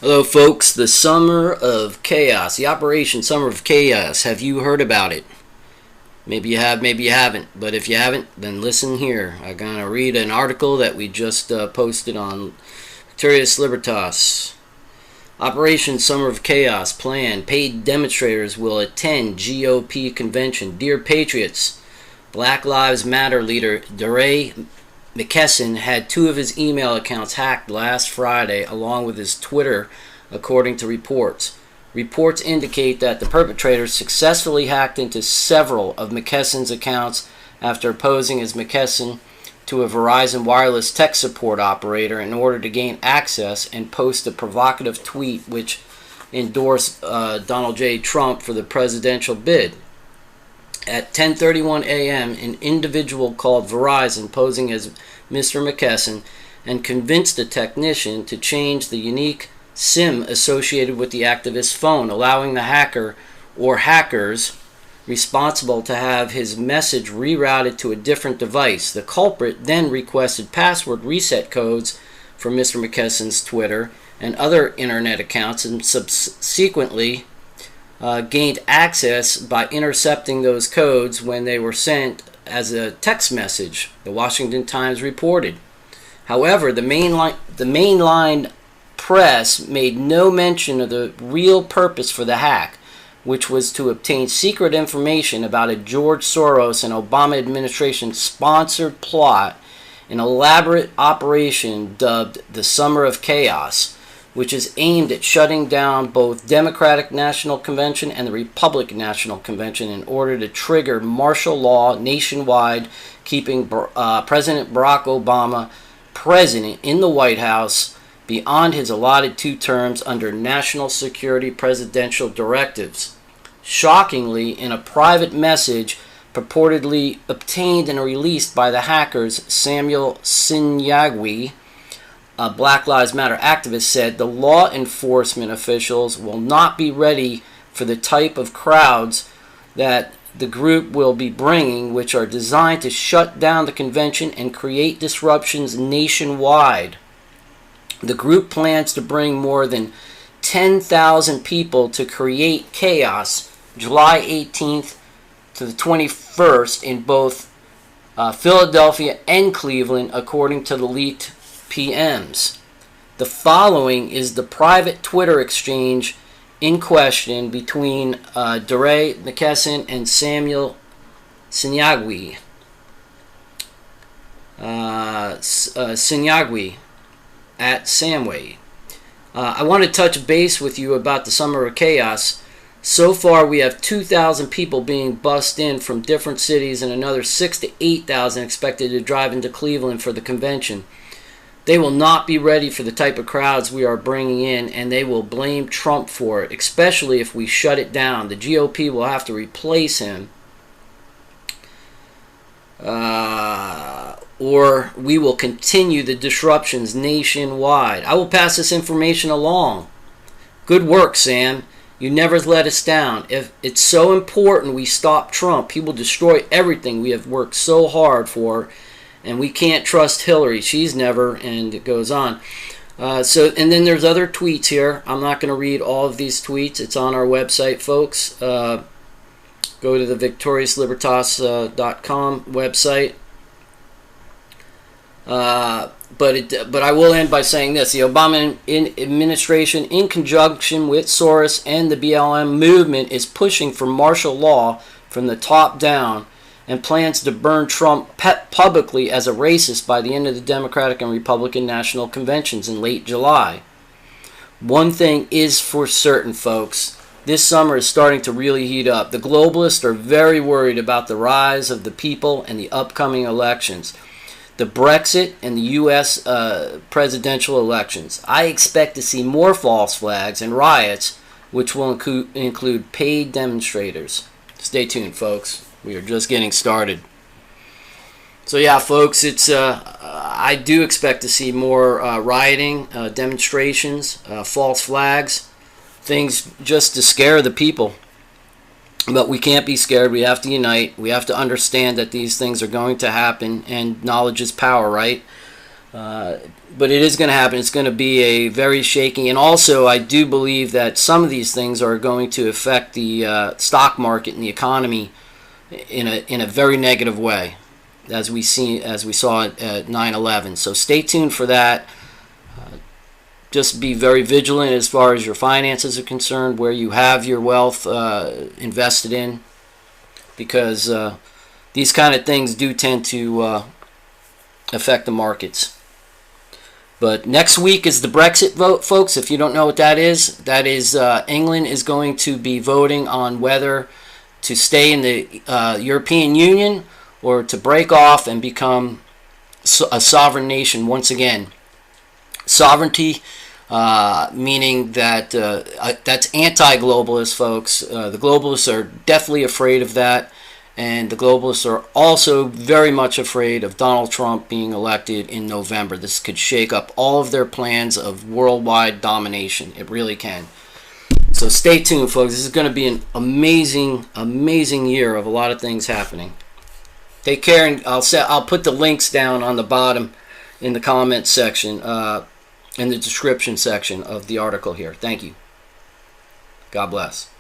Hello, folks. The Summer of Chaos, the Operation Summer of Chaos. Have you heard about it? Maybe you have, maybe you haven't. But if you haven't, then listen here. I'm going to read an article that we just posted on Victorious Libertas. Operation Summer of Chaos plan. Paid demonstrators will attend GOP convention. Dear Patriots, Black Lives Matter leader DeRay McKesson had two of his email accounts hacked last Friday, along with his Twitter, according to reports. Reports indicate that the perpetrators successfully hacked into several of McKesson's accounts after posing as McKesson to a Verizon wireless tech support operator in order to gain access and post a provocative tweet which endorsed Donald J. Trump for the presidential bid. At 10:31 a.m., an individual called Verizon, posing as Mr. McKesson, and convinced a technician to change the unique SIM associated with the activist's phone, allowing the hacker or hackers responsible to have his message rerouted to a different device. The culprit then requested password reset codes from Mr. McKesson's Twitter and other internet accounts, and subsequently gained access by intercepting those codes when they were sent as a text message, the Washington Times reported. However, the mainline press made no mention of the real purpose for the hack, which was to obtain secret information about a George Soros and Obama administration sponsored plot, an elaborate operation dubbed the Summer of Chaos, which is aimed at shutting down both Democratic National Convention and the Republican National Convention in order to trigger martial law nationwide, keeping President Barack Obama president in the White House beyond his allotted 2 terms under national security presidential directives. Shockingly, in a private message purportedly obtained and released by the hackers, Samuel Sinyagwi, a Black Lives Matter activist, said the law enforcement officials will not be ready for the type of crowds that the group will be bringing, which are designed to shut down the convention and create disruptions nationwide. The group plans to bring more than 10,000 people to create chaos July 18th to the 21st in both Philadelphia and Cleveland, according to the leaked PMs. The following is the private Twitter exchange in question between DeRay McKesson and Samuel Sinyagwi. Sinyagwi at Samway. I want to touch base with you about the Summer of Chaos. So far, we have 2,000 people being bussed in from different cities and another 6,000 to 8,000 expected to drive into Cleveland for the convention. They will not be ready for the type of crowds we are bringing in, and they will blame Trump for it, especially if we shut it down. The GOP will have to replace him, or we will continue the disruptions nationwide. I will pass this information along. Good work, Sam. You never let us down. If it's so important we stop Trump, he will destroy everything we have worked so hard for. And we can't trust Hillary. She's never, and it goes on. And then there's other tweets here. I'm not going to read all of these tweets. It's on our website, folks. Go to the victoriouslibertas.com website. But I will end by saying this. The Obama administration, in conjunction with Soros and the BLM movement, is pushing for martial law from the top down, and plans to burn Trump publicly as a racist by the end of the Democratic and Republican National Conventions in late July. One thing is for certain, folks. This summer is starting to really heat up. The globalists are very worried about the rise of the people and the upcoming elections. The Brexit and the U.S. Presidential elections. I expect to see more false flags and riots, which will include paid demonstrators. Stay tuned, folks. We are just getting started. So yeah, folks, it's I do expect to see more rioting, demonstrations, false flags, things just to scare the people. But we can't be scared. We have to unite. We have to understand that these things are going to happen, and knowledge is power, right? But it is going to happen. It's going to be a very shaky, and also I do believe that some of these things are going to affect the stock market and the economy in a very negative way, as we saw at 9/11. So stay tuned for that. Just be very vigilant as far as your finances are concerned, where you have your wealth invested in, because these kind of things do tend to affect the markets. But next week is the Brexit vote, folks. If you don't know what that is England is going to be voting on whether to stay in the European Union or to break off and become a sovereign nation once again. Sovereignty, meaning that that's anti-globalist, folks. The globalists are definitely afraid of that. And the globalists are also very much afraid of Donald Trump being elected in November. This could shake up all of their plans of worldwide domination. It really can. So stay tuned, folks. This is going to be an amazing, amazing year of a lot of things happening. Take care, and I'll put the links down on the bottom in the comments section, in the description section of the article here. Thank you. God bless.